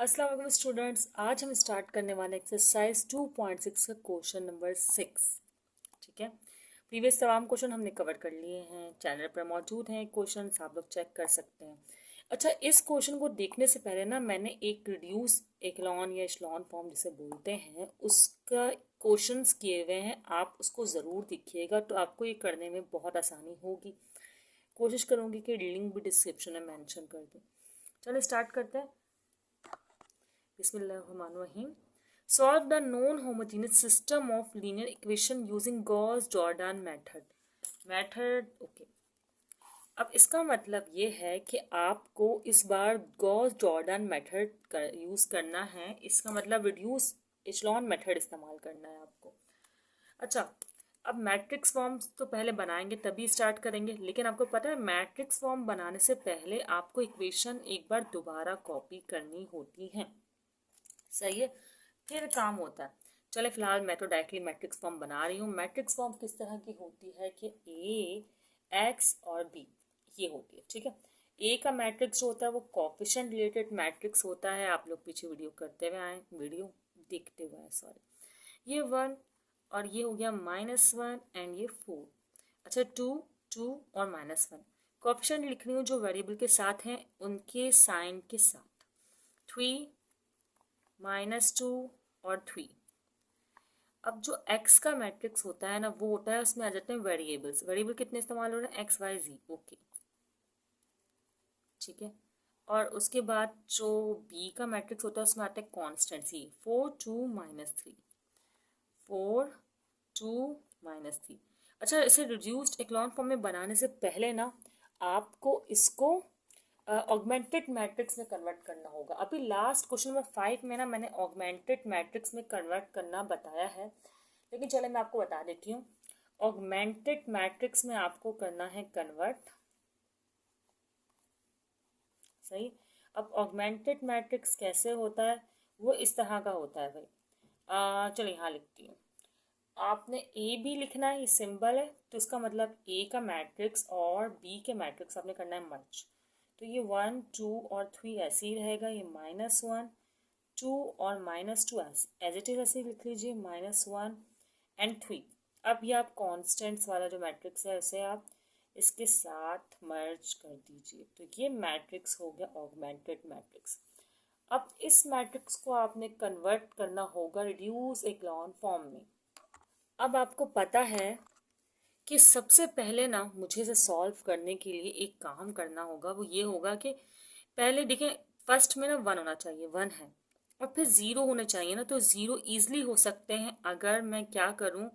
अस्सलाम वालेकुम स्टूडेंट्स, आज हम स्टार्ट करने वाले एक्सरसाइज 2.6 का क्वेश्चन नंबर 6। ठीक है, प्रीवियस तमाम क्वेश्चन हमने कवर कर लिए हैं, चैनल पर मौजूद हैं क्वेश्चन, आप लोग चेक कर सकते हैं। अच्छा, इस क्वेश्चन को देखने से पहले ना मैंने एक रिड्यूस एक्लॉन या एशलॉन फॉर्म जिसे बोलते हैं उसका क्वेश्चंस किए हुए हैं, आप उसको ज़रूर देखिएगा तो आपको ये करने में बहुत आसानी होगी। कोशिश करूँगी कि लिंक भी डिस्क्रिप्शन में मेंशन कर दूँ। चलो स्टार्ट करते हैं। Bismillahirrahmanirrahim. Solve the non-homogeneous system of linear equation using Gauss-Jordan method. Okay. अब इसका मतलब ये है कि आपको इस बार गॉस जॉर्डन मेथड यूज़ करना है। इसका मतलब रिड्यूस एचलॉन मेथड इस्तेमाल करना है आपको। अच्छा, अब मैट्रिक्स फॉर्म्स तो पहले बनाएंगे तभी स्टार्ट करेंगे, लेकिन आपको पता है मैट्रिक्स फॉर्म बनाने से पहले आपको इक्वेशन एक बार दोबारा कॉपी करनी होती है। सही है, फिर काम होता है। चले फिलहाल मैं तो डायरेक्टली मैट्रिक्स फॉर्म बना रही हूँ। मैट्रिक्स फॉर्म किस तरह की होती है कि ए एक्स और बी ये होती है। ठीक है, ए का मैट्रिक्स जो होता है वो कोफिशिएंट रिलेटेड मैट्रिक्स होता है। आप लोग पीछे वीडियो करते हुए आए, वीडियो देखते हुए आए, सॉरी। ये 1 और ये हो गया -1 एंड ये 4। अच्छा, 2 और -1 कोफिशिएंट लिख रही हूँ जो वेरिएबल के साथ हैं उनके साइन के साथ। 3 -2 और 3। अब जो x का मैट्रिक्स होता है ना वो होता है, उसमें आ जाते हैं वेरिएबल्स। वेरिएबल कितने इस्तेमाल हो रहे हैं? एक्स वाई जी। ओके, ठीक है। और उसके बाद जो b का मैट्रिक्स होता है उसमें आते हैं कॉन्स्टेंट सी। 4 2 -3, 4 2 -3। अच्छा, इसे रिड्यूस्ड एक्लॉन फॉर्म में बनाने से पहले ना आपको इसको ऑगमेंटेड मैट्रिक्स में कन्वर्ट करना होगा। अभी लास्ट क्वेश्चन नंबर 5 में ना मैंने ऑगमेंटेड मैट्रिक्स में कन्वर्ट करना बताया है, लेकिन चले मैं आपको बता देती हूँ। ऑगमेंटेड मैट्रिक्स में आपको करना है कन्वर्ट। सही। अब ऑगमेंटेड मैट्रिक्स कैसे होता है? वो इस तरह का होता है भाई। चलो यहाँ लिखती हूँ। आपने ए बी लिखना है, ये सिंबल है तो इसका मतलब ए का मैट्रिक्स और बी के मैट्रिक्स आपने करना है मर्ज। तो ये 1 2 और 3 ऐसे ही रहेगा। ये -1 2 और -2 एज इट इज ऐसे लिख लीजिए, -1 एंड 3। अब ये आप कॉन्स्टेंट्स वाला जो मैट्रिक्स है उसे आप इसके साथ मर्ज कर दीजिए, तो ये मैट्रिक्स हो गया ऑगमेंटेड मैट्रिक्स। अब इस मैट्रिक्स को आपने कन्वर्ट करना होगा रिड्यूस एक्लॉन फॉर्म में। अब आपको पता है कि सबसे पहले ना मुझे इसे सॉल्व करने के लिए एक काम करना होगा। वो ये होगा कि पहले देखें, फर्स्ट में ना 1 होना चाहिए, 1 है, और फिर 0 होने चाहिए ना, तो 0 ईजिली हो सकते हैं अगर मैं क्या करूं,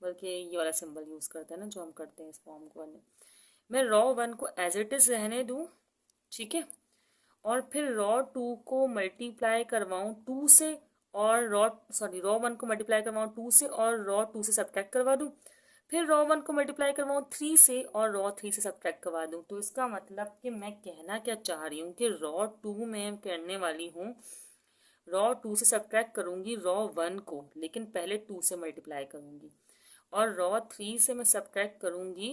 बल्कि ये वाला सिंबल यूज़ करते हैं ना जो हम करते हैं इस फॉर्म को बनने। मैं रॉ 1 को एज इट इज़ रहने दूं, ठीक है, और फिर रॉ 2 को मल्टीप्लाई करवाऊं 2 से, और रॉ 1 को मल्टीप्लाई करवाऊं 2 से और रॉ 2 से सब्ट्रैक्ट करवा दूं। फिर रॉ 1 को मल्टीप्लाई करवाऊँ 3 से और रॉ 3 से सब्ट्रैक्ट करवा दूँ। तो इसका मतलब कि मैं कहना क्या चाह रही हूँ कि रॉ 2 में करने वाली हूँ, रॉ 2 से सब्ट्रैक्ट करूँगी रॉ 1 को, लेकिन पहले 2 से मल्टीप्लाई करूँगी, और रॉ 3 से मैं सब्ट्रैक्ट करूँगी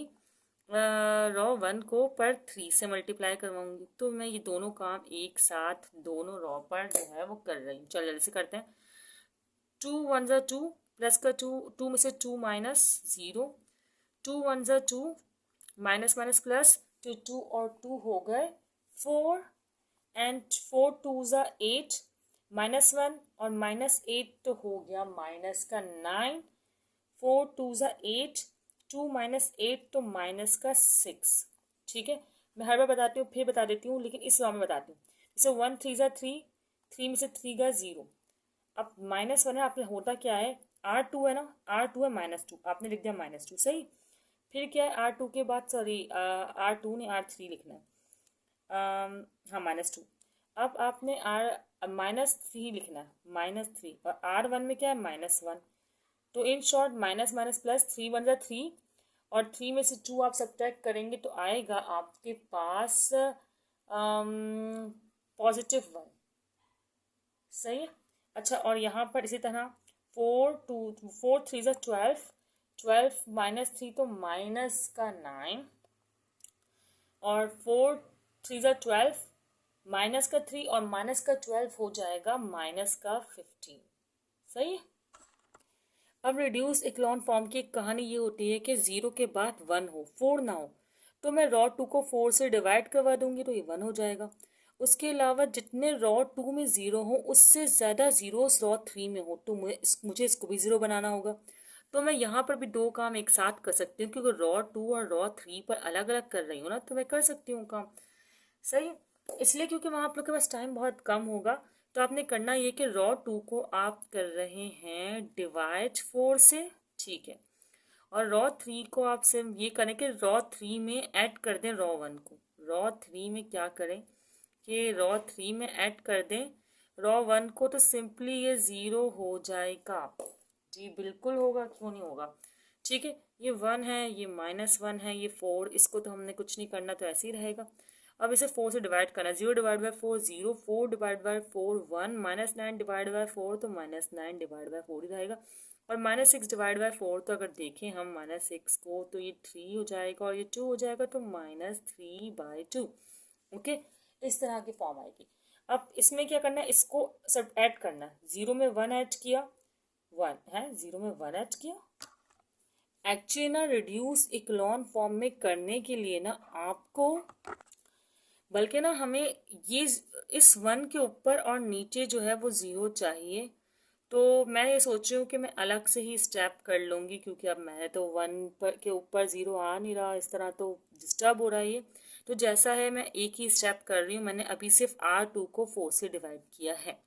रॉ 1 को, पर 3 से मल्टीप्लाई करवाऊँगी। तो मैं ये दोनों काम एक साथ दोनों रॉ पर जो है वो कर रही हूँ। चलो जल्दी से करते हैं। 2 1 ज़ा 2, प्लस का 2, 2 में से 2 -0, 2 1 ज़ा 2, माइनस माइनस प्लस, तो 2 और 2 हो गए 4, एंड 4 2 ज़ा 8, -1 और -8 तो हो गया माइनस का 9, 4 2 ज़ा 8, 2 -8 तो माइनस का 6। ठीक है, मैं हर बार बताती हूँ फिर बता देती हूँ, लेकिन इस बार में बताती हूँ। जैसे 1 3 ज़ा 3, 3 में से 3 का 0। अब -1 है, आपने होता क्या है, R2 है ना, R2 है -2, आपने लिख दिया -2, सही। फिर क्या है, R2 के बाद, सॉरी R2 नहीं R3 लिखना है, हाँ -2। अब आपने -3 लिखना है, -3, और R1 में क्या है, -1। तो in short minus minus plus, 3 1 ज़ा 3, और 3 में से 2 आप सब्ट्रैक्ट करेंगे तो आएगा आपके पास +1। सही है। अच्छा, और यहाँ पर इसी तरह 4 3 ज़ा 12, 12 -3 तो माइनस का 9, और 4 3 ज़ा 12, माइनस का 3 और माइनस का 12 हो जाएगा माइनस का 15। सही है। अब रिड्यूस इक्लॉन फॉर्म की कहानी ये होती है कि 0 के बाद 1 हो, 4 ना हो। तो मैं रॉ 2 को 4 से डिवाइड करवा दूंगी तो ये 1 हो जाएगा। उसके अलावा जितने रॉ 2 में 0 हो उससे ज़्यादा जीरोस रॉ 3 में हो तो मुझे इसको भी 0 बनाना होगा। तो मैं यहाँ पर भी दो काम एक साथ कर सकती हूँ क्योंकि रॉ 2 और रॉ 3 पर अलग अलग कर रही हूँ ना, तो मैं कर सकती हूँ काम। सही है। इसलिए क्योंकि वहाँ आप लोग के पास टाइम बहुत कम होगा, तो आपने करना ये कि रॉ 2 को आप कर रहे हैं डिवाइड 4 से, ठीक है। और रॉ 3 को आप सिर्फ ये करें कि रॉ 3 में ऐड कर दें रॉ 1 को। रॉ 3 में क्या करें कि रॉ 3 में ऐड कर दें रॉ 1 को, तो सिंपली ये 0 हो जाएगा। जी बिल्कुल होगा, क्यों नहीं होगा। ठीक है, ये 1 है, ये -1 है, ये 4, इसको तो हमने कुछ नहीं करना, तो ऐसे ही रहेगा। अब इसे 4 से डिवाइड करना है। 0 divide by 4 0, 4 divide by 4 1, -9 divide by 4 तो -9 डिवाइड बाई 4 ही रहेगा। और -6 डिवाइड बाई 4 तो अगर देखें हम -6 को तो ये 3 हो जाएगा और ये 2 हो जाएगा, तो -3/2। ओके, इस तरह की फॉर्म आएगी। अब इसमें क्या करना है, इसको सब ऐड करना है। 0 में 1 ऐड किया, 1 है, 0 में 1 ऐड किया। एक्चुअली ना रिड्यूस इक्लॉन फॉर्म में करने के लिए ना आपको, बल्कि ना हमें ये इस 1 के ऊपर और नीचे जो है वो 0 चाहिए। तो मैं ये सोच रही हूँ कि मैं अलग से ही स्टेप कर लूँगी, क्योंकि अब मैं तो 1 पर के ऊपर 0 आ नहीं रहा, इस तरह तो डिस्टर्ब हो रहा है ये। तो जैसा है मैं एक ही स्टेप कर रही हूँ। मैंने अभी सिर्फ R2 को 4 से डिवाइड किया है।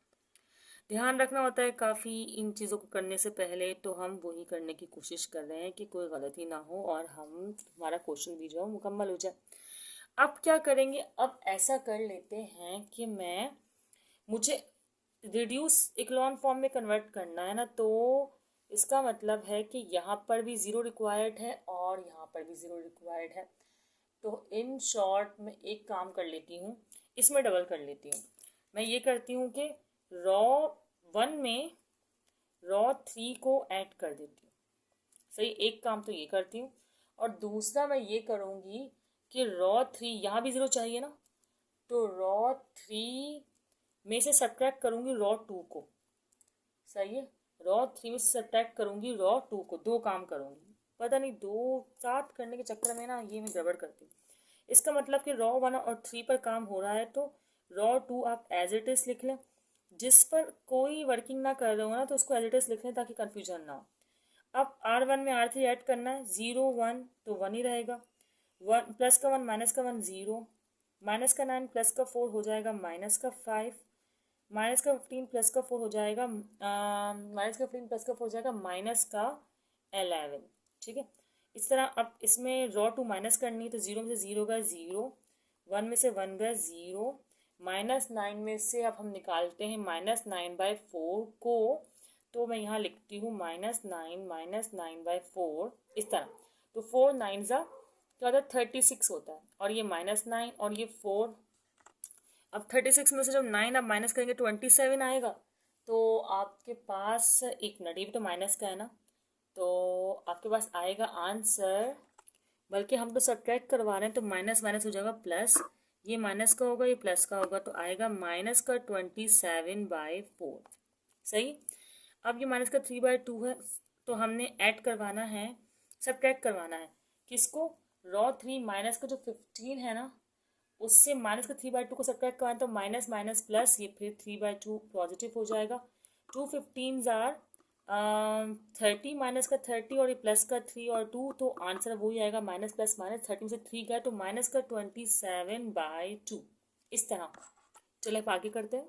ध्यान रखना होता है काफ़ी इन चीज़ों को करने से पहले, तो हम वही करने की कोशिश कर रहे हैं कि कोई गलती ना हो और हमारा क्वेश्चन भी जो है मुकम्मल हो जाए। अब क्या करेंगे, अब ऐसा कर लेते हैं कि मुझे रिड्यूस इक्लॉन फॉर्म में कन्वर्ट करना है ना, तो इसका मतलब है कि यहाँ पर भी 0 रिक्वायर्ड है और यहाँ पर भी 0 रिक्वायर्ड है। तो इन शॉर्ट में एक काम कर लेती हूँ, इसमें डबल कर लेती हूँ। मैं ये करती हूँ कि रॉ 1 में रॉ 3 को ऐड कर देती हूँ। सही, एक काम तो ये करती हूँ। और दूसरा मैं ये करूँगी कि रॉ 3, यहाँ भी 0 चाहिए ना, तो रॉ 3 में से सब्ट्रैक्ट करूँगी रॉ 2 को। सही है, रॉ 3 में से सब्ट्रैक्ट करूँगी रॉ 2 को। दो काम करूँगी, पता नहीं दो साथ करने के चक्कर में ना ये मैं गड़बड़ करती हूँ। इसका मतलब कि रॉ 1 और 3 पर काम हो रहा है, तो रॉ 2 आप एज इट इज़ लिख लें। जिस पर कोई वर्किंग ना कर रहे हो ना, तो उसको एज इट इज़ लिख लें ताकि कन्फ्यूजन ना हो। अब R1 में R3 ऐड करना है। 0 1 तो 1 ही रहेगा। 1 प्लस का 1 माइनस का 1 0, माइनस का 9 प्लस का 4 हो जाएगा -5, माइनस का 15 प्लस का 4 हो जाएगा -11। ठीक है, इस तरह अब इसमें रॉ 2 माइनस करनी है, तो 0 में से 0 गया 0, 1 में से 1 गया 0, -9 में से अब हम निकालते हैं -9/4 को, तो मैं यहाँ लिखती हूँ -9/4 इस तरह। तो 4 9 ज़ा क्या होता है 36 होता है, और ये -9 और ये 4। अब 36 में से जब 9 आप माइनस करेंगे 27 आएगा। तो आपके पास एक मिनट, ये भी तो माइनस का है ना, तो आपके पास आएगा आंसर, बल्कि हम तो सब्ट्रैक्ट करवा रहे हैं तो माइनस माइनस हो जाएगा प्लस, ये माइनस का होगा ये प्लस का होगा, तो आएगा -27/4। सही। अब ये माइनस का 3/2 है, तो हमने ऐड करवाना है, सब्ट्रैक्ट करवाना है किसको, रॉ 3 माइनस का जो 15 है ना, उससे माइनस का 3/2 को सब्ट्रैक्ट करवाना, तो माइनस माइनस प्लस, ये फिर 3/2 पॉजिटिव हो जाएगा। 2 15 जार 30, माइनस का 30 और ये प्लस का 3 और 2, तो आंसर वही आएगा माइनस प्लस माइनस, 30 से 3 गया तो माइनस का 27/2। इस तरह। चले अब आगे करते हैं।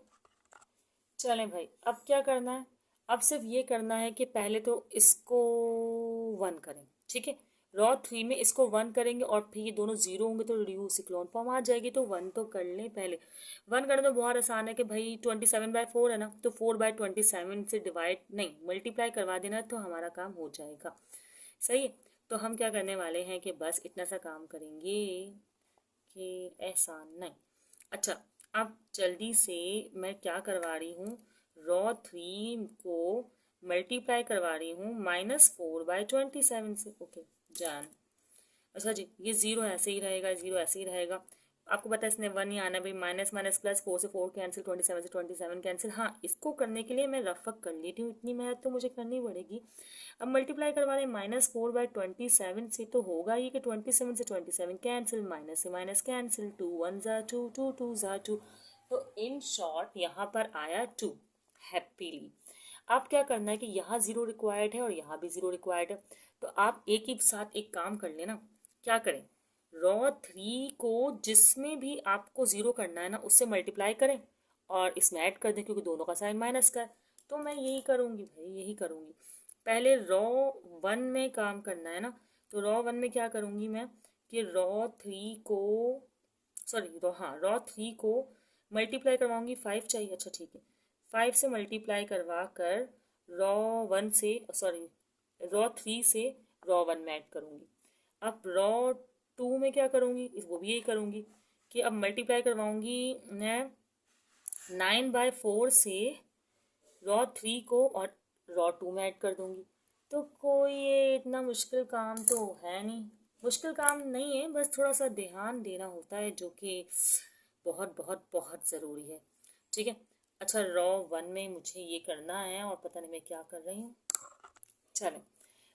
चलें भाई, अब क्या करना है, अब सिर्फ ये करना है कि पहले तो इसको 1 करें। ठीक है, रॉ 3 में इसको 1 करेंगे और फिर ये दोनों 0 होंगे तो रिड्यूस इक्लॉन फॉर्म आ जाएगी। तो 1 तो कर लें पहले। 1 करना तो बहुत आसान है कि भाई 27/4 है ना, तो 4/27 से डिवाइड नहीं मल्टीप्लाई करवा देना तो हमारा काम हो जाएगा। सही है, तो हम क्या करने वाले हैं कि बस इतना सा काम करेंगे कि ऐसा नहीं। अच्छा, अब जल्दी से मैं क्या करवा रही हूँ, रॉ 3 को मल्टीप्लाई करवा रही हूँ -4/27 से। ओके जान। अच्छा जी, ये 0 ऐसे ही रहेगा, 0 ऐसे ही रहेगा। आपको पता है इसने 1 ही आना भाई, माइनस माइनस प्लस, 4 से 4 कैंसिल, 27 से 27 कैंसिल। हाँ, इसको करने के लिए मैं रफ वर्क कर लेती हूँ, इतनी मेहनत तो मुझे करनी पड़ेगी। अब मल्टीप्लाई करवा रहे -4/27 से, तो होगा ये कि 27 से 27 कैंसिल, माइनस से माइनस कैंसिल, 2 1 ज़ा 2, 2 2 ज़ा 2। तो इन शॉर्ट यहाँ पर आया 2 हैप्पीली। अब क्या करना है कि यहाँ 0 रिक्वायर्ड है और यहाँ भी 0 रिक्वायर्ड है, तो आप एक ही साथ एक काम कर लेना। क्या करें, रॉ 3 को जिसमें भी आपको 0 करना है ना उससे मल्टीप्लाई करें और इसमें ऐड कर दें, क्योंकि दोनों का साइन माइनस का है। तो मैं यही करूँगी भाई, यही करूँगी। पहले रॉ 1 में काम करना है ना, तो रॉ 1 में क्या करूँगी मैं कि रॉ 3 को, सॉरी रॉ 3 को मल्टीप्लाई करवाऊँगी, 5 चाहिए, अच्छा ठीक है, 5 से मल्टीप्लाई करवा कर रॉ 1 से, सॉरी रॉ 3 से रॉ 1 में ऐड करूँगी। अब रॉ 2 में क्या करूँगी, वो भी यही करूँगी कि अब मल्टीप्लाई करवाऊँगी मैं 9/4 से रॉ 3 को और रॉ 2 में ऐड कर दूँगी। तो कोई ये इतना मुश्किल काम तो है नहीं, मुश्किल काम नहीं है, बस थोड़ा सा ध्यान देना होता है, जो कि बहुत बहुत बहुत ज़रूरी है। ठीक है, अच्छा रॉ 1 में मुझे ये करना है और पता नहीं मैं क्या कर रही हूँ। चलें,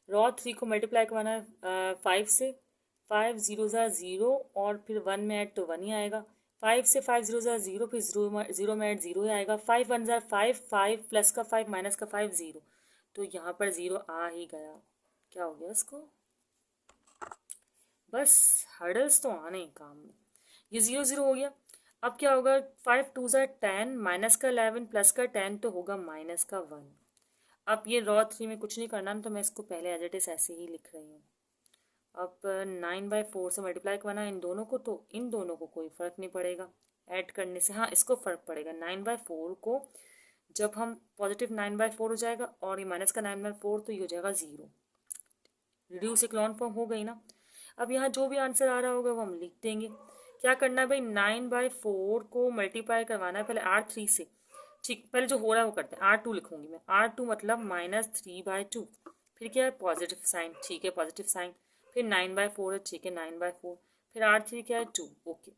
रॉ 3 को मल्टीप्लाई करवाना है 5 से, 5 0 ज़ा 0 और फिर 1 में ऐड तो 1 ही आएगा, 5 से 5 0 ज़ा 0, फिर 0 में ऐड 0 ही आएगा, 5 1 ज़ा 5, 5 प्लस का 5 माइनस का 5 0, तो यहाँ पर 0 आ ही गया। क्या हो गया इसको, बस हर्डल्स तो आने ही काम में, ये 0 0 हो गया। अब क्या होगा, 5 2 ज़ा 10, माइनस का 11 प्लस का 10 तो होगा माइनस का 1। अब ये रॉ 3 में कुछ नहीं करना, तो मैं इसको पहले एज इट इज़ ऐसे ही लिख रही हूँ। अब 9/4 से मल्टीप्लाई करवाना इन दोनों को, तो इन दोनों को कोई फ़र्क नहीं पड़ेगा ऐड करने से। हाँ, इसको फ़र्क पड़ेगा, 9/4 को जब हम पॉजिटिव 9/4 हो जाएगा और ये माइनस का 9/4, तो ये हो जाएगा 0। रिड्यूस इक्लॉन फॉर्म हो गई ना। अब यहाँ जो भी आंसर आ रहा होगा वो हम लिख देंगे। क्या करना है भाई, 9/4 को मल्टीप्लाई करवाना है पहले R3 से। ठीक, पहले जो हो रहा है वो करते हैं, R2 लिखूंगी मैं, R2 मतलब -3/2, फिर क्या है पॉजिटिव साइन, ठीक है पॉजिटिव साइन, फिर 9/4 है, ठीक है 9/4, फिर R3 क्या है 2, ओके।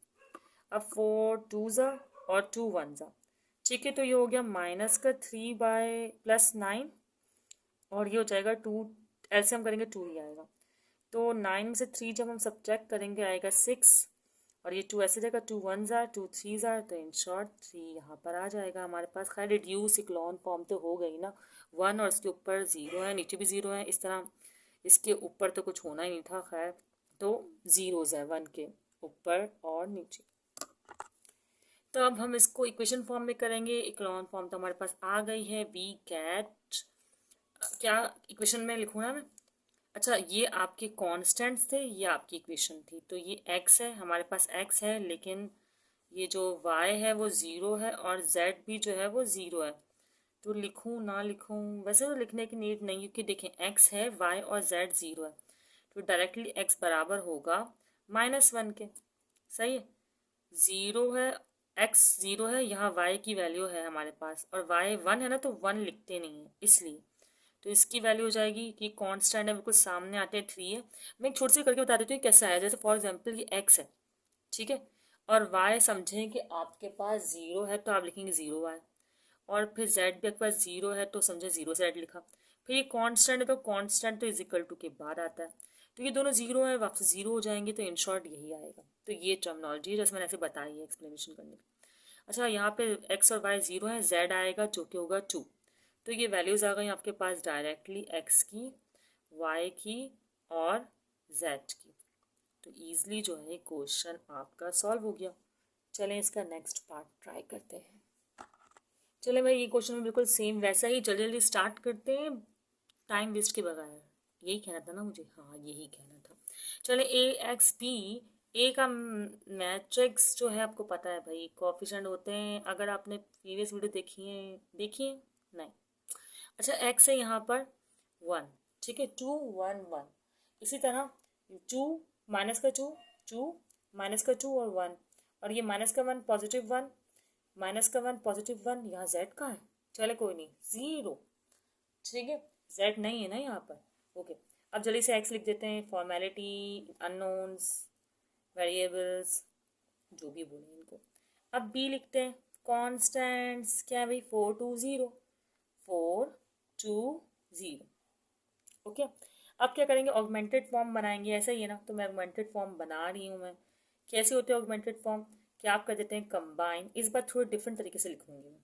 अब 4 2 ज़ा और 2 1 ज़ा, ठीक है, तो ये हो गया माइनस का 3/+9 और ये हो जाएगा 2, एलसीएम करेंगे 2 ही आएगा। तो 9 में से 3 जब हम सब्ट्रैक्ट करेंगे आएगा 6, और ये 2 ऐसे जाएगा, 2 1 ज़ा 2 3 ज़ा, तो इन शॉर्ट 3 यहाँ पर आ जाएगा हमारे पास। खैर रिड्यूस इक्लॉन फॉर्म तो हो गई ना, 1 और इसके ऊपर 0 है, नीचे भी 0 है, इस तरह इसके ऊपर तो कुछ होना ही नहीं था। खैर तो ज़ीरोज़ है 1 के ऊपर और नीचे। तो अब हम इसको इक्वेशन फॉर्म में करेंगे, इक्लॉन फॉर्म तो हमारे पास आ गई है, वी कैट, क्या इक्वेशन में लिखूँ ना मैं, अच्छा ये आपके कांस्टेंट्स थे, ये आपकी इक्वेशन थी, तो ये x है, हमारे पास x है, लेकिन ये जो y है वो 0 है और z भी जो है वो 0 है। तो लिखूँ ना लिखूँ, वैसे तो लिखने की नीड नहीं, क्योंकि देखें x है, y और z 0 है, तो डायरेक्टली x बराबर होगा -1 के, सही है। 0 है, x 0 है, यहाँ y की वैल्यू है हमारे पास, और y 1 है ना, तो 1 लिखते नहीं है इसलिए, तो इसकी वैल्यू हो जाएगी कि कांस्टेंट है, बिल्कुल सामने आते हैं 3 है। मैं एक छोटी सी करके बता देती हूँ कैसे आया, जैसे फॉर एग्जांपल ये x है, ठीक है, और y समझें कि आपके पास 0 है, तो आप लिखेंगे 0y, और फिर z भी आपके पास 0 है, तो समझे 0z लिखा। फिर ये कांस्टेंट है, तो कांस्टेंट तो इजिकल टू के बाद आता है, तो ये दोनों 0 है, वापस 0 हो जाएंगे, तो इन शॉर्ट यही आएगा। तो ये टर्मिनोलॉजी है जैसे मैंने ऐसे बताई है एक्सप्लेनेशन करने की। अच्छा यहाँ पे x और y 0 है, z आएगा जो कि होगा 2, तो ये वैल्यूज़ आ गई आपके पास डायरेक्टली x की, y की और z की। तो ईज़िली जो है क्वेश्चन आपका सॉल्व हो गया। चलें इसका नेक्स्ट पार्ट ट्राई करते हैं। चलें भाई, ये क्वेश्चन में बिल्कुल सेम वैसा ही, जल्दी जल्दी स्टार्ट करते हैं टाइम वेस्ट के बगैर। यही कहना था ना मुझे, हाँ यही कहना था। चलें, AXB, ए का मैट्रिक्स जो है आपको पता है भाई, कोफिशिएंट होते हैं, अगर आपने प्रीवियस वीडियो देखिए नहीं, अच्छा एक्स है यहाँ पर 1, ठीक है, 2 1 1, इसी तरह 2 माइनस का 2 2 माइनस का 2 और 1, और ये माइनस का 1 पॉजिटिव 1 माइनस का 1 पॉजिटिव 1, यहाँ जेड कहाँ है, चले कोई नहीं 0, ठीक है, जेड नहीं है ना यहाँ पर, ओके। अब जल्दी से एक्स लिख देते हैं, फॉर्मेलिटी, अननोन्स, वेरिएबल्स, जो भी बोले इनको। अब बी लिखते हैं, कॉन्स्टेंट्स क्या है भाई, 420, 420। ओके, अब क्या करेंगे, ऑगमेंटेड फॉर्म बनाएंगे, ऐसा ही है ना। तो मैं ऑगमेंटेड फॉर्म बना रही हूँ मैं। कैसे होते हैं ऑगमेंटेड फॉर्म, क्या आप कर देते हैं कंबाइन। इस बार थोड़े डिफरेंट तरीके से लिखूंगी मैं,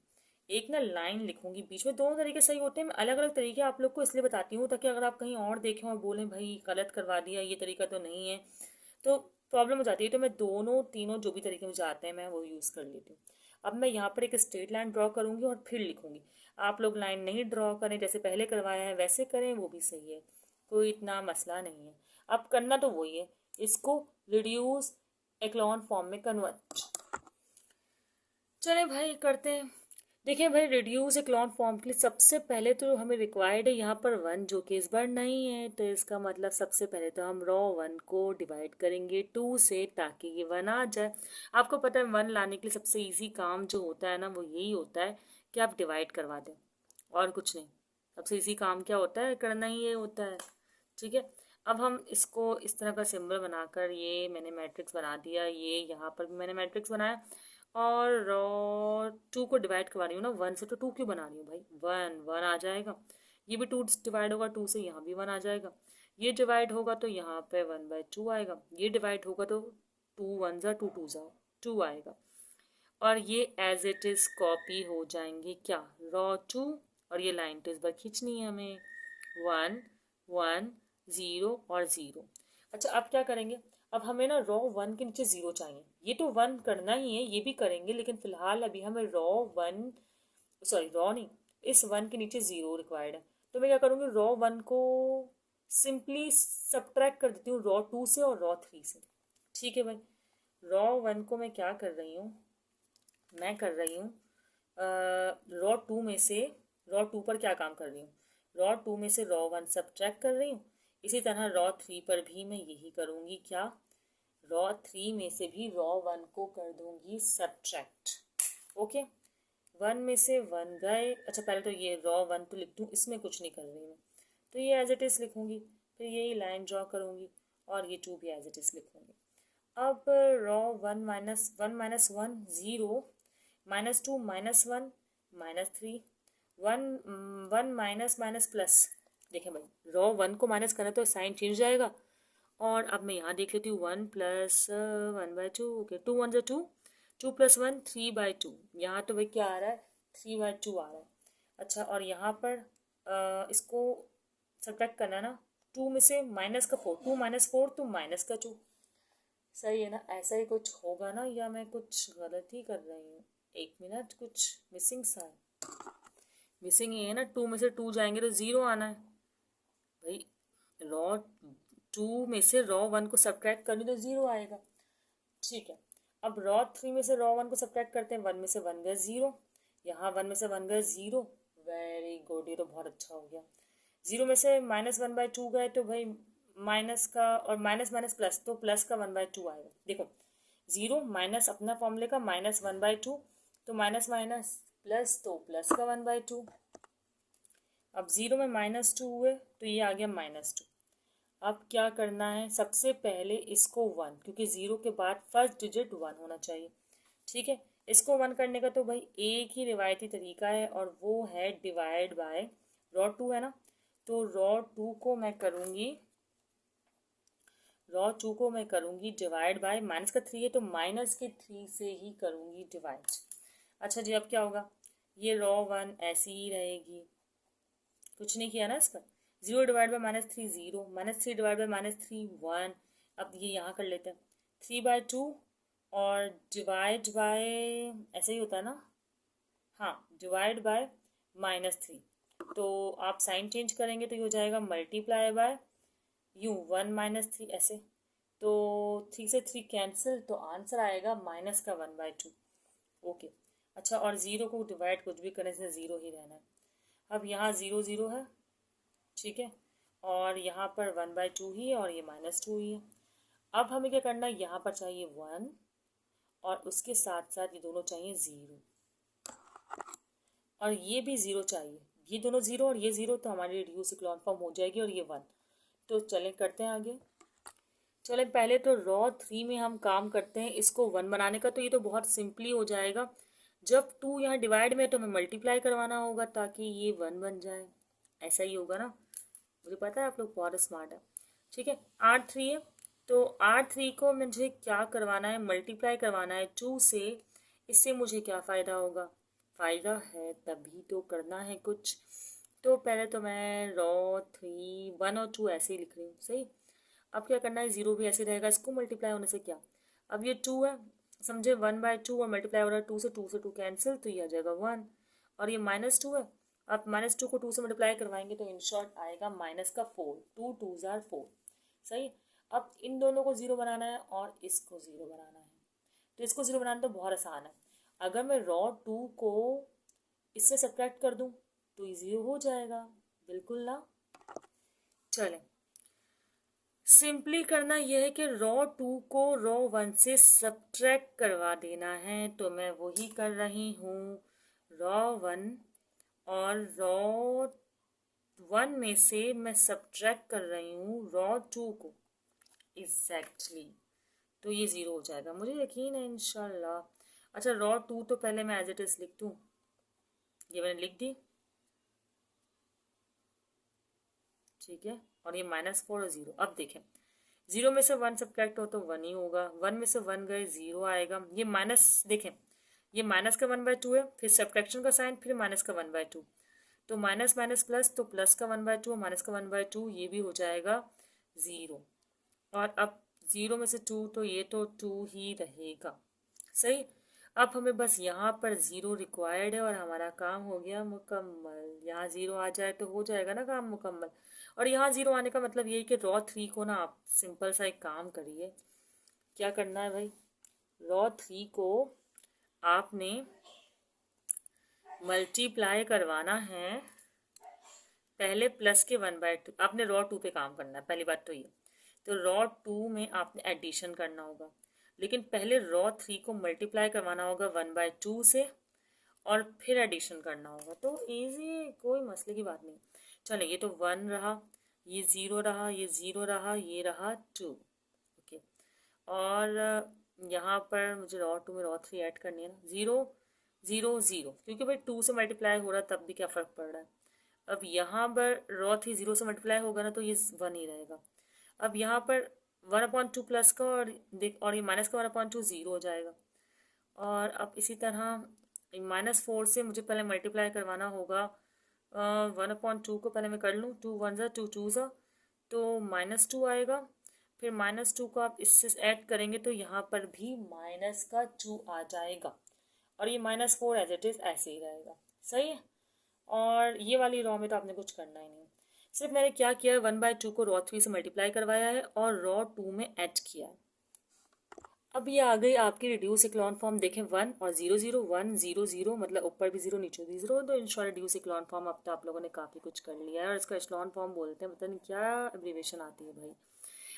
एक ना लाइन लिखूंगी बीच में, दोनों तरीके सही होते हैं। मैं अलग अलग तरीके आप लोग को इसलिए बताती हूँ ताकि अगर आप कहीं और देखें और बोलें भाई गलत करवा दिया, ये तरीका तो नहीं है, तो प्रॉब्लम हो जाती है। तो मैं दोनों तीनों जो भी तरीके मुझे आते हैं मैं वो यूज़ कर लेती हूँ। अब मैं यहाँ पर एक स्ट्रेट लाइन ड्रॉ करूँगी और फिर लिखूँगी। आप लोग लाइन नहीं ड्रॉ करें, जैसे पहले करवाया है वैसे करें, वो भी सही है, कोई इतना मसला नहीं है। अब करना तो वही है, इसको रिड्यूस एक्लॉन फॉर्म में कन्वर्ट। चले भाई करते हैं। देखिए भाई, रिड्यूस एक्लॉन फॉर्म के लिए सबसे पहले तो हमें रिक्वायर्ड है यहाँ पर 1, जो कि इस बार नहीं है। तो इसका मतलब सबसे पहले तो हम रॉ 1 को डिवाइड करेंगे 2 से, ताकि ये 1 आ जाए। आपको पता है 1 लाने के लिए सबसे इजी काम जो होता है ना, वो यही होता है कि आप डिवाइड करवा दें, और कुछ नहीं। सबसे इजी काम क्या होता है, करना ही ये होता है। ठीक है, अब हम इसको इस तरह का सिंबल बनाकर, ये मैंने मैट्रिक्स बना दिया, ये यहाँ पर भी मैंने मैट्रिक्स बनाया, और रॉ 2 को डिवाइड करवा रही हूँ ना 1 से, तो 2 क्यों बना रही हूँ भाई, 1 आ जाएगा। ये भी 2 डिवाइड होगा 2 से, यहाँ भी 1 आ जाएगा। ये डिवाइड होगा तो यहाँ पे 1/2 आएगा। ये डिवाइड होगा तो 2 1 जा 2 2 जा 2 आएगा। और ये एज इट इज़ कॉपी हो जाएंगे क्या, रॉ 2, और ये लाइन तो इस बार खींचनी है हमें, 1 1 0 और 0। अच्छा, अब क्या करेंगे, अब हमें ना रॉ 1 के नीचे 0 चाहिए। ये तो 1 करना ही है, ये भी करेंगे, लेकिन फिलहाल अभी हमें रॉ 1, सॉरी रॉ नहीं, इस 1 के नीचे 0 रिक्वायर्ड है। तो मैं क्या करूँगी, रॉ 1 को सिंपली सब्ट्रैक्ट कर देती हूँ रॉ 2 से और रॉ 3 से। ठीक है भाई, रॉ 1 को मैं क्या कर रही हूँ, मैं कर रही हूँ रॉ 2 में से, रॉ 2 पर क्या काम कर रही हूँ, रॉ 2 में से रॉ 1 सब्ट्रैक्ट कर रही हूँ। इसी तरह रॉ 3 पर भी मैं यही करूँगी, क्या, रॉ 3 में से भी रॉ 1 को कर दूँगी सब्ट्रैक्ट। ओके, 1 में से 1 गए। अच्छा, पहले तो ये रॉ 1 तो लिख दूँ, इसमें कुछ नहीं कर रही मैं, तो ये एज इट इज़ लिखूँगी, फिर यही लाइन ड्रॉ करूँगी, और ये 2 भी एज इट इज़ लिखूँगी। अब raw 1 minus 1 0, -2 -1 -3, 1 minus minus plus. देखें भाई, रॉ 1 को माइनस करना तो साइन चेंज जाएगा। और अब मैं यहाँ देख लेती हूँ, 1 + 1/2, ओके, 2 1 2, 2 + 1 3/2। यहाँ तो भाई क्या आ रहा है, 3/2 आ रहा है। अच्छा, और यहाँ पर इसको सब्ट्रैक्ट करना ना, 2 में से माइनस का 4, 2 - 4 तो माइनस का 2। सही है ना, ऐसा ही कुछ होगा ना, या मैं कुछ गलत ही कर रही हूँ, एक मिनट, कुछ मिसिंग सा है। मिसिंग ये है ना, 2 में से 2 जाएंगे तो 0 आना है भाई। रॉ 2 में से रॉ 1 को सब्ट्रैक्ट करनी तो 0 आएगा। ठीक है, अब रॉ 3 में से रॉ 1 को सब्ट्रैक्ट करते हैं, 1 में से 1 गया 0, यहाँ 1 में से 1 गया 0। वेरी गुड, ये तो बहुत अच्छा हो गया। 0 में से -1/2 गए तो भाई माइनस का, और माइनस माइनस प्लस, तो प्लस का 1/2 आएगा। देखो, 0 माइनस अपना फॉर्मूले का -1/2, तो माइनस माइनस प्लस, तो प्लस का 1/2। अब 0 में -2 हुए तो ये आ गया -2। अब क्या करना है, सबसे पहले इसको 1, क्योंकि 0 के बाद फर्स्ट डिजिट 1 होना चाहिए। ठीक है, इसको 1 करने का तो भाई एक ही रिवायती तरीका है, और वो है डिवाइड बाय रॉ 2 है ना। तो रॉ 2 को मैं करूँगी, रॉ 2 को मैं करूँगी डिवाइड बाय, माइनस का 3 है तो माइनस के 3 से ही करूँगी डिवाइड। अच्छा जी, अब क्या होगा, ये रॉ 1 ऐसी ही रहेगी, कुछ नहीं किया ना इसका। 0 डिवाइड बाय -3 0, -3 डिवाइड बाय -3 1। अब ये यहाँ कर लेते हैं, 3/2, और डिवाइड बाय, ऐसे ही होता है ना, हाँ, डिवाइड बाय -3। तो आप साइन चेंज करेंगे तो ये हो जाएगा मल्टीप्लाई बाय, यूँ 1 -3 ऐसे, तो 3 से 3 कैंसिल, तो आंसर आएगा माइनस का 1/2। ओके, अच्छा, और 0 को डिवाइड कुछ भी करने से 0 ही रहना है। अब यहाँ 0 0 है, ठीक है, और यहाँ पर 1/2 ही है, और ये -2 ही है। अब हमें क्या करना है, यहाँ पर चाहिए 1, और उसके साथ साथ ये दोनों चाहिए 0, और ये भी 0 चाहिए। ये दोनों 0 और ये 0, तो हमारी रिड्यूस इक्लॉन फॉर्म हो जाएगी, और ये 1। तो चलें करते हैं आगे। चले पहले तो रॉ 3 में हम काम करते हैं इसको 1 बनाने का। तो ये तो बहुत सिंपली हो जाएगा। जब 2 यहाँ डिवाइड में है तो हमें मल्टीप्लाई करवाना होगा ताकि ये 1 बन जाए। ऐसा ही होगा ना, मुझे पता है आप लोग बहुत स्मार्ट है। ठीक है, R3 है तो R3 को मुझे क्या करवाना है, मल्टीप्लाई करवाना है 2 से। इससे मुझे क्या फ़ायदा होगा, फ़ायदा है तभी तो करना है कुछ। तो पहले तो मैं रॉ 3 1 और 2 ऐसे ही लिख रही हूँ, सही। अब क्या करना है, जीरो भी ऐसे रहेगा, इसको मल्टीप्लाई होने से क्या, अब ये 2 है समझे, 1/2 और मल्टीप्लाई हो रहा है 2 से 2 कैंसिल, तो ये आ जाएगा 1। और ये -2 है, अब -2 को 2 से मल्टीप्लाई करवाएंगे तो इन शॉर्ट आएगा -4, 2 2 जार 4, सही। अब इन दोनों को जीरो बनाना है और इसको जीरो बनाना है। तो इसको जीरो बनाना तो बहुत आसान है। अगर मैं रॉ 2 को इससे सब्ट्रैक्ट कर दूं तो ये जीरो हो जाएगा, बिल्कुल ना। चलें, सिंपली करना यह है कि रॉ 2 को रॉ 1 से सब्ट्रैक्ट करवा देना है। तो मैं वही कर रही हूँ, रॉ 1 और रॉ 1 में से मैं सब्ट्रैक्ट कर रही हूँ रॉ 2 को एग्जैक्टली। तो ये ज़ीरो हो जाएगा, मुझे यकीन है इंशाल्लाह। अच्छा, रॉ 2 तो पहले मैं एज इट इज़ लिख दूँ, ये मैंने लिख दी, ठीक है। और ये -4 और ज़ीरो। अब देखें, जीरो में से 1 सब्ट्रैक्ट हो तो 1 ही होगा, 1 में से 1 गए ज़ीरो आएगा। ये माइनस देखें, ये माइनस का 1/2 है, फिर सब्ट्रैक्शन का साइन, फिर माइनस का 1/2। तो माइनस माइनस प्लस, तो प्लस का 1/2 माइनस का 1/2, ये भी हो जाएगा ज़ीरो। और अब ज़ीरो में से 2 तो ये तो 2 ही रहेगा, सही। अब हमें बस यहाँ पर ज़ीरो रिक्वायर्ड है और हमारा काम हो गया मुकम्मल। यहाँ ज़ीरो आ जाए तो हो जाएगा ना काम मुकम्मल। और यहाँ ज़ीरो आने का मतलब यही कि रॉ 3 को ना आप सिंपल सा एक काम करिए। क्या करना है भाई, रॉ 3 को आपने मल्टीप्लाई करवाना है पहले प्लस के 1/2। आपने रॉ 2 पे काम करना है, पहली बात तो ये। तो रॉ 2 में आपने एडिशन करना होगा, लेकिन पहले रॉ 3 को मल्टीप्लाई करवाना होगा 1/2 से और फिर एडिशन करना होगा। तो इजी, कोई मसले की बात नहीं। चलो, ये तो 1 रहा, ये 0 रहा, ये 0 रहा, ये रहा 2, ओके। और यहाँ पर मुझे रॉ 2 में रॉ 3 ऐड करनी है ना, 0 0 0, क्योंकि भाई 2 से मल्टीप्लाई हो रहा है तब भी क्या फ़र्क पड़ रहा है। अब यहाँ पर रॉ 3 0 से मल्टीप्लाई होगा ना तो ये 1 ही रहेगा। अब यहाँ पर 1/2 प्लस का और ये माइनस का 1/2 ज़ीरो हो जाएगा। और अब इसी तरह -4 से मुझे पहले मल्टीप्लाई करवाना होगा 1/2 को, पहले मैं कर लूँ, 2 1 ज़ा 2 2 ज़ा, तो -2 आएगा। फिर -2 को आप इससे ऐड करेंगे तो यहाँ पर भी माइनस का 2 आ जाएगा। और ये -4 एज इट इज़ ऐसे ही रहेगा, सही है। और ये वाली रॉ में तो आपने कुछ करना ही नहीं, सिर्फ मैंने क्या किया है, 1/2 को रॉ 3 से मल्टीप्लाई करवाया है और रॉ 2 में ऐड किया है। अब ये आ गई आपकी रिड्यूस इक्लॉन फॉर्म। देखें 1 और 0 0 1 0 0, मतलब ऊपर भी 0 नीचे भी 0। तो इंशाल्लाह रिड्यूस इक्लॉन फॉर्म अब तो आप लोगों ने काफ़ी कुछ कर लिया है। और इसका इक्लॉन फॉर्म बोलते हैं, पता नहीं क्या एब्रीवेशन आती है भाई।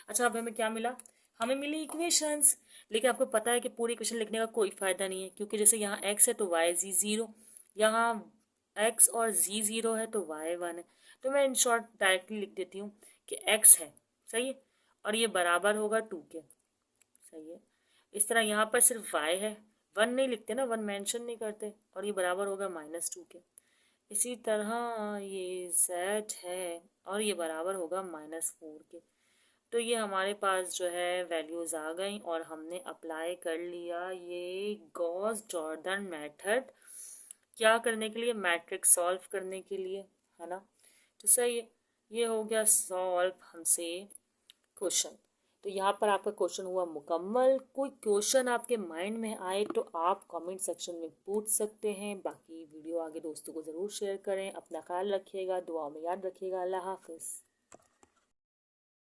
अच्छा, अब हमें क्या मिला, हमें मिली इक्वेशंस। लेकिन आपको पता है कि पूरी इक्वेशन लिखने का कोई फ़ायदा नहीं है, क्योंकि जैसे यहाँ x है तो y z 0, यहाँ x और z 0 है तो y 1 है। तो मैं इन शॉर्ट डायरेक्टली लिख देती हूँ कि x है, सही है, और ये बराबर होगा 2 के, सही है। इस तरह यहाँ पर सिर्फ y है, 1 नहीं लिखते ना, 1 मेंशन नहीं करते, और ये बराबर होगा -2 के। इसी तरह ये z है और ये बराबर होगा -4 के। तो ये हमारे पास जो है वैल्यूज़ आ गई और हमने अप्लाई कर लिया ये गॉस जॉर्डन मेथड। क्या करने के लिए, मैट्रिक्स सॉल्व करने के लिए, है ना। तो सही है, ये हो गया सॉल्व हमसे क्वेश्चन। तो यहाँ पर आपका क्वेश्चन हुआ मुकम्मल। कोई क्वेश्चन आपके माइंड में आए तो आप कमेंट सेक्शन में पूछ सकते हैं। बाकी वीडियो आगे दोस्तों को ज़रूर शेयर करें। अपना ख्याल रखिएगा, दुआ में याद रखिएगा। अल्लाह हाफिज़।